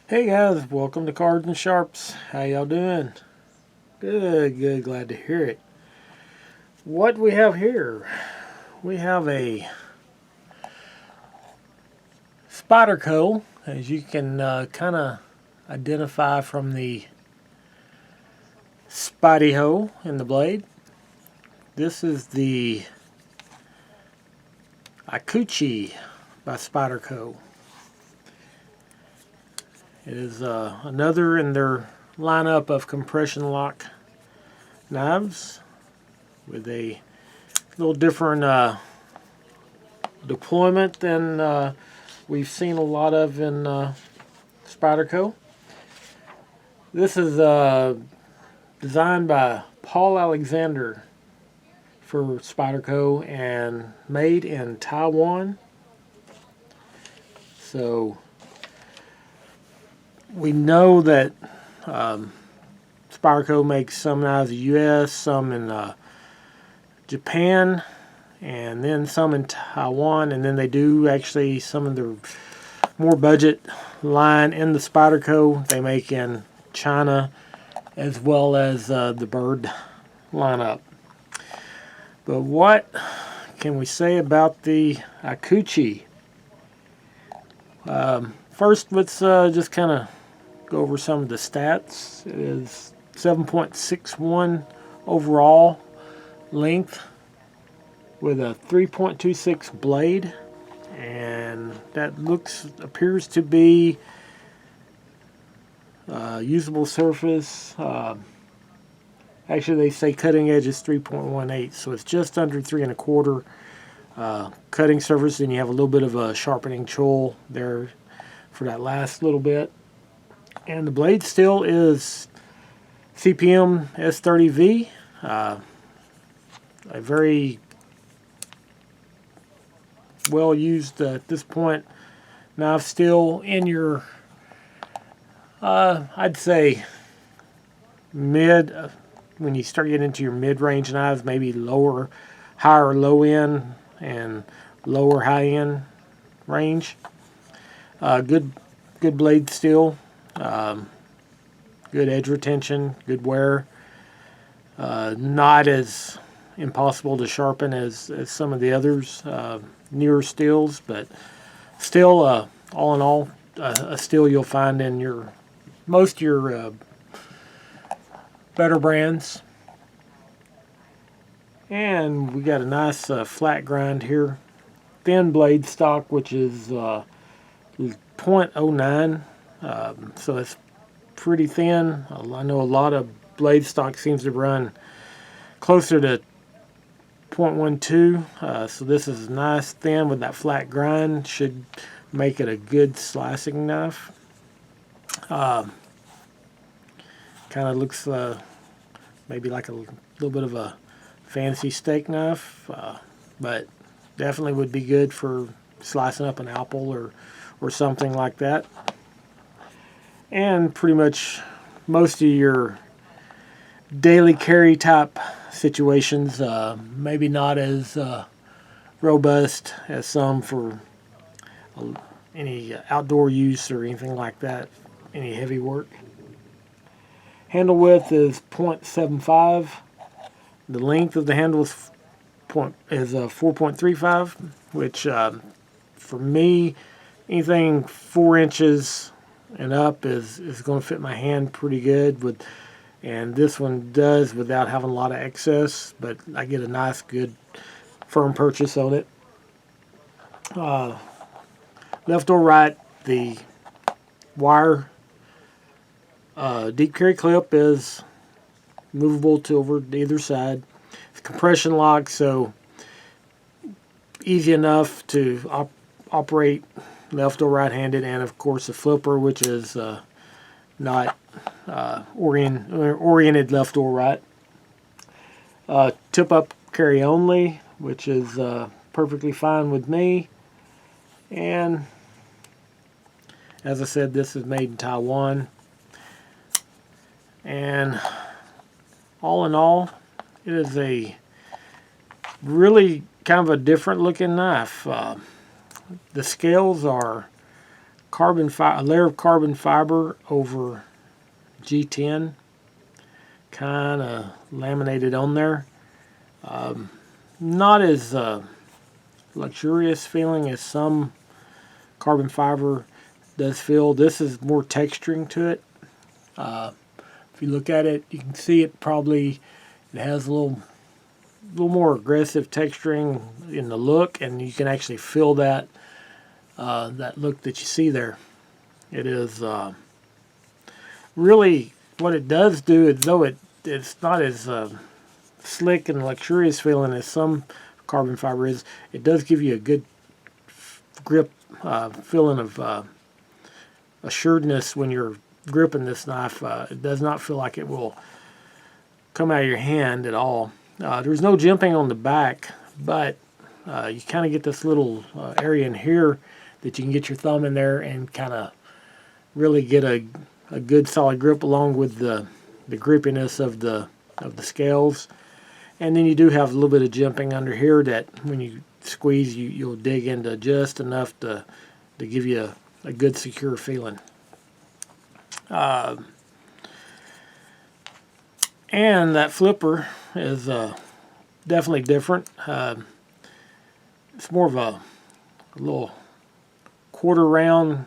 Hey guys, welcome to Cards and Sharps. How y'all doing? Good, good, glad to hear it. What we have here? We have a Spyderco, as you can kind of identify from the Spidey hole in the blade. This is the Ikuchi by Spyderco. It is another in their lineup of compression lock knives with a little different deployment than we've seen a lot of in Spyderco. This is designed by Paul Alexander for Spyderco and made in Taiwan. So we know that Spyderco makes some knives in the U.S., some in Japan, and then some in Taiwan, and then they do actually some of their more budget line in the Spyderco they make in China, as well as the bird lineup. But what can we say about the Ikuchi? First, let's just kind of go over some of the stats. It is 7.61 overall length with a 3.26 blade, and that appears to be usable surface. Actually, they say cutting edge is 3.18, so it's just under 3.25 cutting surface, and you have a little bit of a sharpening choil there for that last little bit. And the blade still is CPM S30V, a very well used at this point knife, still in your I'd say mid, when you start getting into your mid-range knives, maybe higher low end and lower high end range. Good blade steel, good edge retention, good wear. Not as impossible to sharpen as some of the others, newer steels, but still, all in all, a steel you'll find in most of your better brands. And we got a nice flat grind here, thin blade stock, which is 0.09, so it's pretty thin. I know a lot of blade stock seems to run closer to 0.12, so this is nice thin with that flat grind. Should make it a good slicing knife. Kind of looks maybe like a little bit of a fancy steak knife, but definitely would be good for slicing up an apple or something like that. And pretty much most of your daily carry type situations, maybe not as robust as some for any outdoor use or anything like that, any heavy work. Handle width is 0.75. The length of the handle is 4.35, which for me, anything 4 inches and up is going to fit my hand pretty good. And this one does without having a lot of excess, but I get a nice, good, firm purchase on it. Left or right, the wire deep carry clip is movable to over either side. It's compression lock, so easy enough to operate left or right-handed, and of course a flipper, which is not oriented left or right. Tip-up carry only, which is perfectly fine with me. And as I said, this is made in Taiwan. And all in all, it is a really kind of a different looking knife. The scales are a layer of carbon fiber over G10, kind of laminated on there. Not as luxurious feeling as some carbon fiber does feel. This is more texturing to it. If you look at it, you can see it has a little more aggressive texturing in the look, and you can actually feel that that look that you see there. It is really what it does do, is though it's not as slick and luxurious feeling as some carbon fiber is, it does give you a good grip feeling of assuredness when you're gripping this knife. It does not feel like it will come out of your hand at all. There's no jimping on the back, but you kind of get this little area in here that you can get your thumb in there and kind of really get a good solid grip, along with the grippiness of the scales. And then you do have a little bit of jimping under here that when you squeeze, you'll dig into just enough to give you a good secure feeling. And that flipper is definitely different. It's more of a little quarter round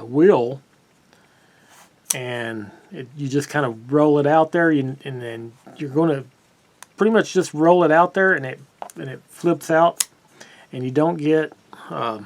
wheel, and you just kind of roll it out there, and then you're going to pretty much just roll it out there, and it flips out, and you don't get that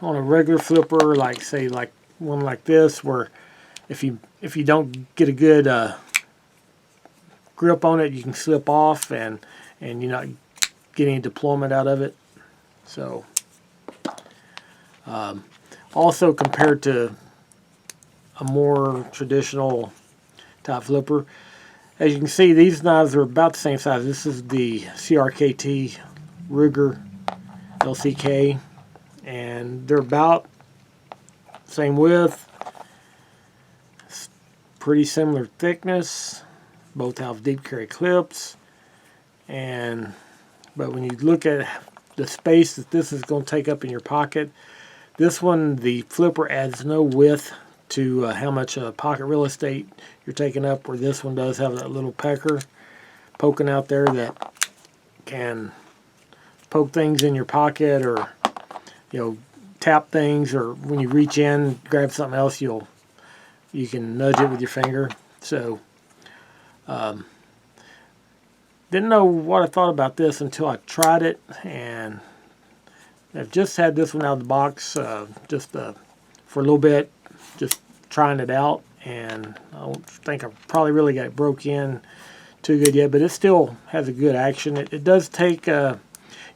on a regular flipper, like say like one like this, where if you don't get a good grip on it, you can slip off and you're not getting deployment out of it. So also compared to a more traditional type flipper, as you can see, these knives are about the same size. This is the CRKT Ruger LCK, and they're about same width, pretty similar thickness. Both have deep carry clips, but when you look at the space that this is going to take up in your pocket, this one, the flipper adds no width to how much pocket real estate you're taking up, where this one does have that little pecker poking out there that can poke things in your pocket, or tap things, or when you reach in, grab something else, you can nudge it with your finger. So didn't know what I thought about this until I tried it, and I've just had this one out of the box just for a little bit, just trying it out, and I don't think I've probably really got it broke in too good yet, but it still has a good action. It does take, you're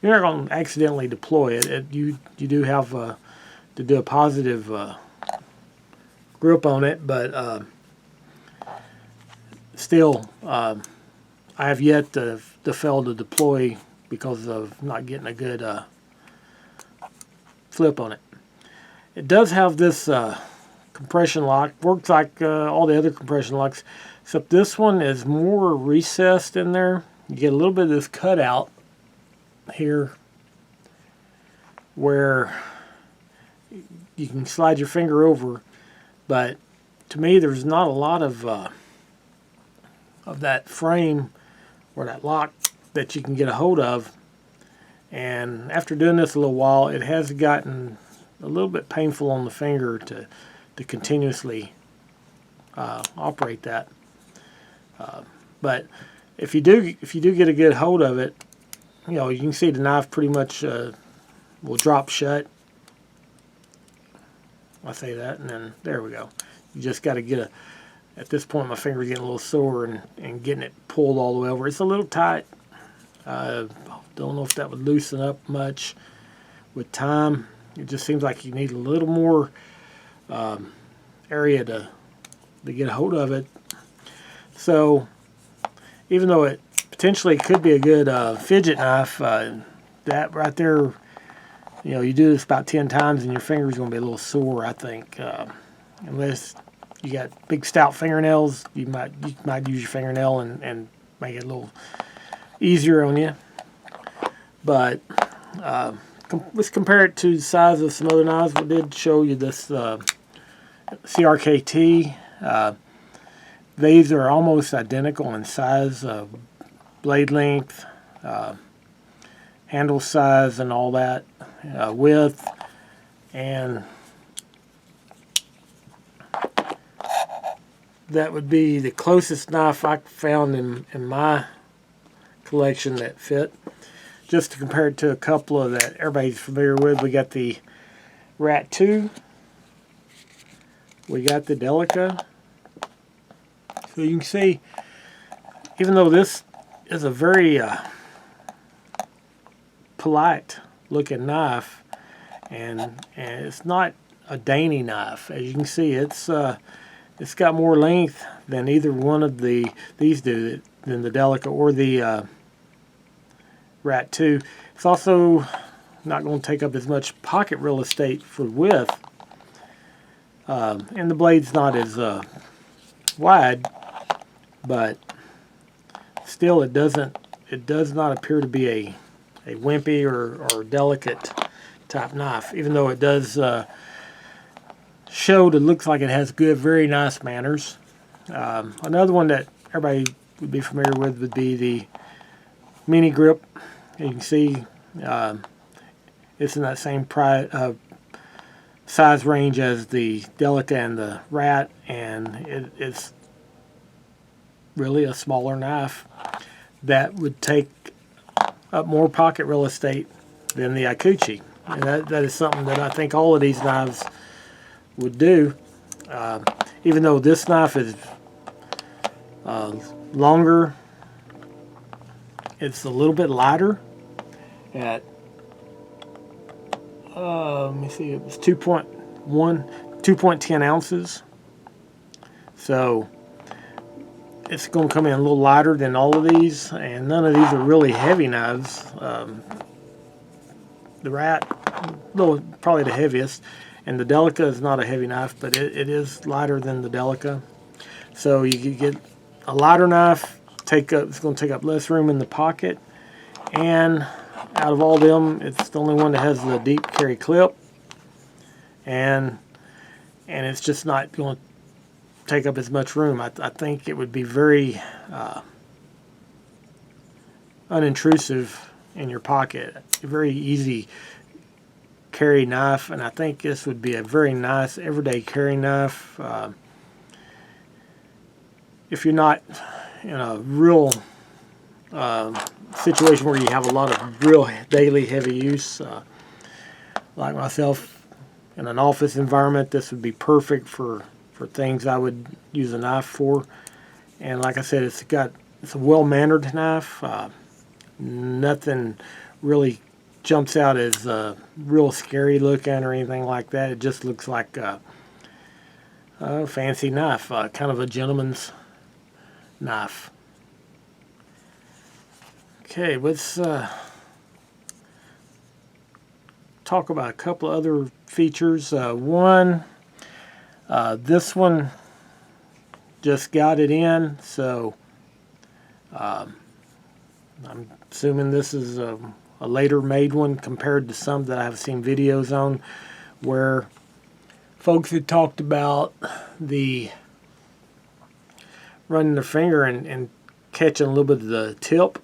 not going to accidentally deploy it. You do have to do a positive grip on it, but still, I have yet to fail to deploy because of not getting a good flip on it. It does have this compression lock. Works like all the other compression locks, except this one is more recessed in there. You get a little bit of this cutout here where you can slide your finger over, but to me there's not a lot of that frame or that lock that you can get a hold of. And after doing this a little while, it has gotten a little bit painful on the finger to continuously operate that. But if you do get a good hold of it, you can see the knife pretty much will drop shut. I say that, and then there we go. You just got to get at this point my finger's getting a little sore, and getting it pulled all the way over. It's a little tight. Don't know if that would loosen up much with time. It just seems like you need a little more area to get a hold of it. So even though it potentially could be a good fidget knife, that right there, you do this about 10 times and your finger's going to be a little sore, I think. Unless you got big stout fingernails, you might use your fingernail and make it a little easier on you. But let's compare it to the size of some other knives. We did show you this CRKT. These are almost identical in size, blade length, handle size, and all that, width, and that would be the closest knife I found in my collection that fit. Just to compare it to a couple of that everybody's familiar with, we got the Rat 2, we got the Delica. So you can see, even though this is a very polite looking knife, and it's not a dainty knife, as you can see, it's got more length than either one of these do, than the Delica or the Rat 2. It's also not going to take up as much pocket real estate for width, and the blade's not as wide, but still it does not appear to be a wimpy or delicate type knife, even though it does show that it looks like it has good, very nice manners. Another one that everybody would be familiar with would be the Mini Grip. You can see it's in that same size range as the Delica and the Rat, and it's really a smaller knife that would take up more pocket real estate than the Ikuchi. And that is something that I think all of these knives would do. Even though this knife is longer, it's a little bit lighter at let me see, it was 2.10 ounces. So it's going to come in a little lighter than all of these, and none of these are really heavy knives. The Rat, probably the heaviest, and the Delica is not a heavy knife, but it is lighter than the Delica. So you could get a lighter knife, it's going to take up less room in the pocket, and out of all of them, it's the only one that has the deep carry clip, and it's just not going to take up as much room. I think it would be very unintrusive in your pocket. A very easy carry knife, and I think this would be a very nice everyday carry knife. If you're not in a real situation where you have a lot of real daily heavy use, like myself, in an office environment, this would be perfect for things I would use a knife for. And like I said, it's a well-mannered knife. Nothing really jumps out as real scary looking or anything like that. It just looks like a fancy knife, kind of a gentleman's knife. Okay, let's talk about a couple other features. This one just got it in, so I'm assuming this is a later made one compared to some that I've seen videos on where folks had talked about the running their finger and catching a little bit of the tip.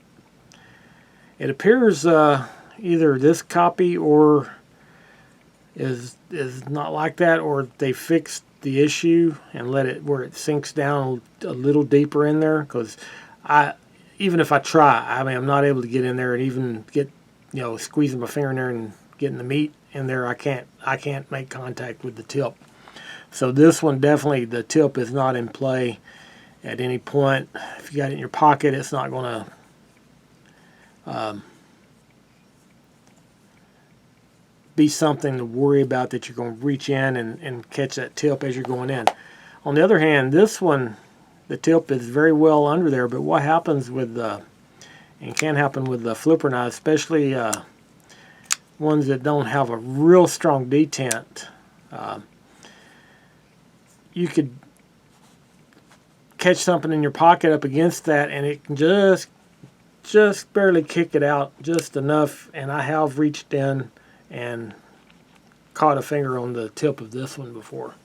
It appears either this copy or is not like that, or they fixed the issue and let it where it sinks down a little deeper in there, because even if I try, I'm not able to get in there and even get, squeezing my finger in there and getting the meat in there. I can't make contact with the tip. So this one, definitely the tip is not in play at any point. If you got it in your pocket, it's not going to be something to worry about, that you're going to reach in and catch that tip as you're going in. On the other hand, this one, the tip is very well under there, but what happens with and can happen with the flipper knives, especially ones that don't have a real strong detent, you could catch something in your pocket up against that, and it can just barely kick it out just enough. And I have reached in and caught a finger on the tip of this one before.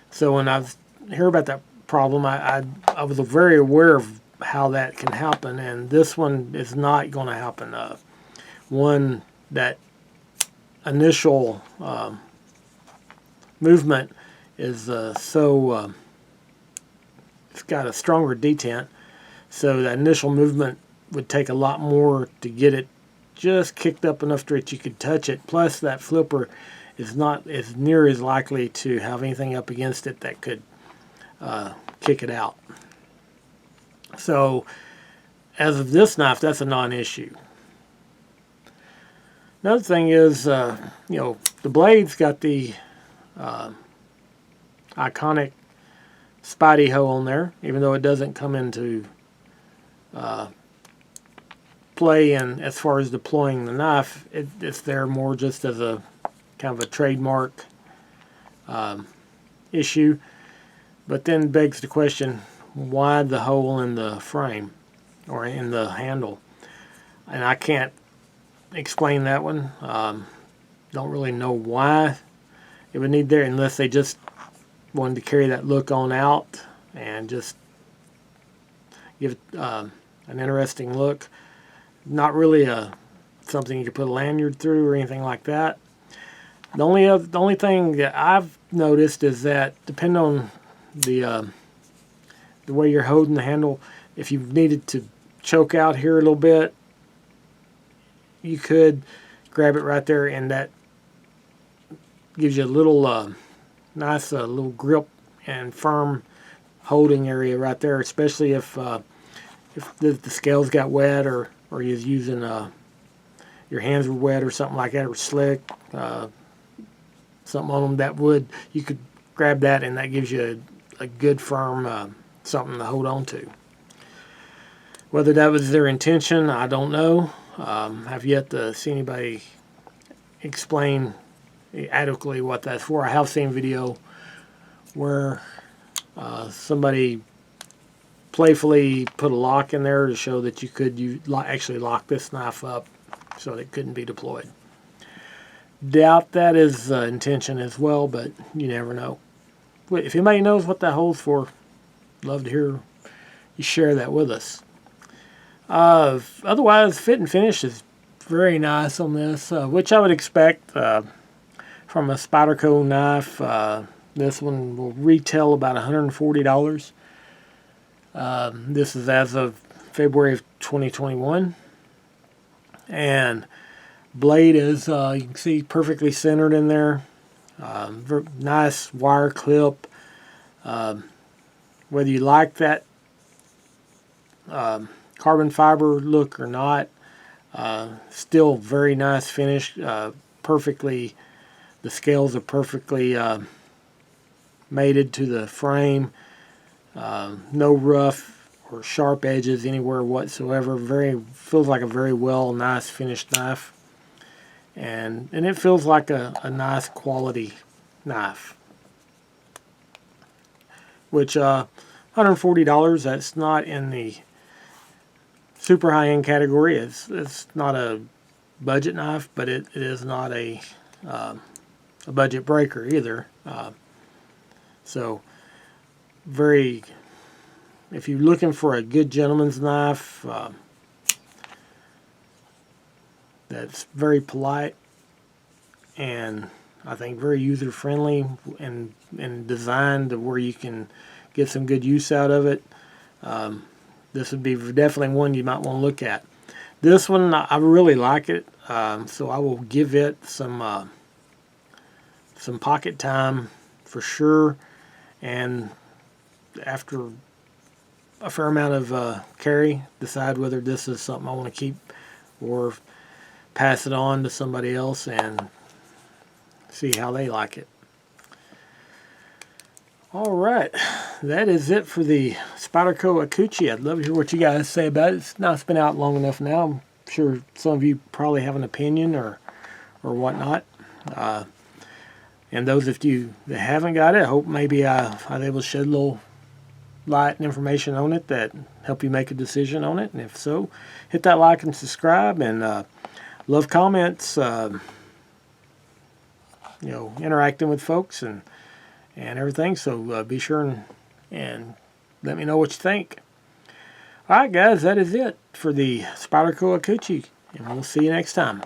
So when I hear about that problem, I was very aware of how that can happen, and this one is not going to happen. One, that initial movement is it's got a stronger detent, so that initial movement would take a lot more to get it just kicked up enough that you could touch it. Plus, that flipper is not as near as likely to have anything up against it that could kick it out. So, as of this knife, that's a non-issue. Another thing is, you know, the blade's got the iconic Spidey hole in there, even though it doesn't come into play in as far as deploying the knife. It's there more just as a kind of a trademark issue. But then begs the question, why the hole in the frame or in the handle? And I can't explain that one. Don't really know why it would need there, unless they just wanted to carry that look on out and just give it an interesting look. Not really something you could put a lanyard through or anything like that. The only thing that I've noticed is that depending on the way you're holding the handle, if you needed to choke out here a little bit, you could grab it right there, and that gives you a little nice little grip and firm holding area right there, especially if the scales got wet, or you're using your hands were wet or something like that, or slick, something on them that would, you could grab that, and that gives you a good firm something to hold on to. Whether that was their intention, I don't know. I've yet to see anybody explain adequately what that's for. I have seen video where somebody playfully put a lock in there to show that you could actually lock this knife up so that it couldn't be deployed. Doubt that is intention as well, but you never know. If anybody knows what that hole's for, love to hear you share that with us. Otherwise, fit and finish is very nice on this, which I would expect from a Spyderco knife. This one will retail about $140. This is as of February of 2021. And blade is, you can see, perfectly centered in there. Nice wire clip. Whether you like that carbon fiber look or not, still very nice finish. Perfectly, the scales are perfectly mated to the frame. No rough or sharp edges anywhere whatsoever. Feels like a very nice finished knife, and it feels like a nice quality knife. Which $140, that's not in the super high-end category. It's not a budget knife, but it is not a budget breaker either. So if you're looking for a good gentleman's knife that's very polite and I think very user-friendly and designed to where you can get some good use out of it, this would be definitely one you might want to look at. This one, I really like it, so I will give it some pocket time for sure, and after a fair amount of carry, decide whether this is something I want to keep or pass it on to somebody else and see how they like it. Alright, that is it for the Spyderco Ikuchi. I'd love to hear what you guys say about it. It's been out long enough now. I'm sure some of you probably have an opinion or whatnot. And those of you that haven't got it, I hope maybe I was able to shed a little light and information on it that help you make a decision on it. And if so, hit that like and subscribe, and love comments. you know, interacting with folks and everything. So be sure and let me know what you think. All right, guys, that is it for the Spyderco Ikuchi, and we'll see you next time.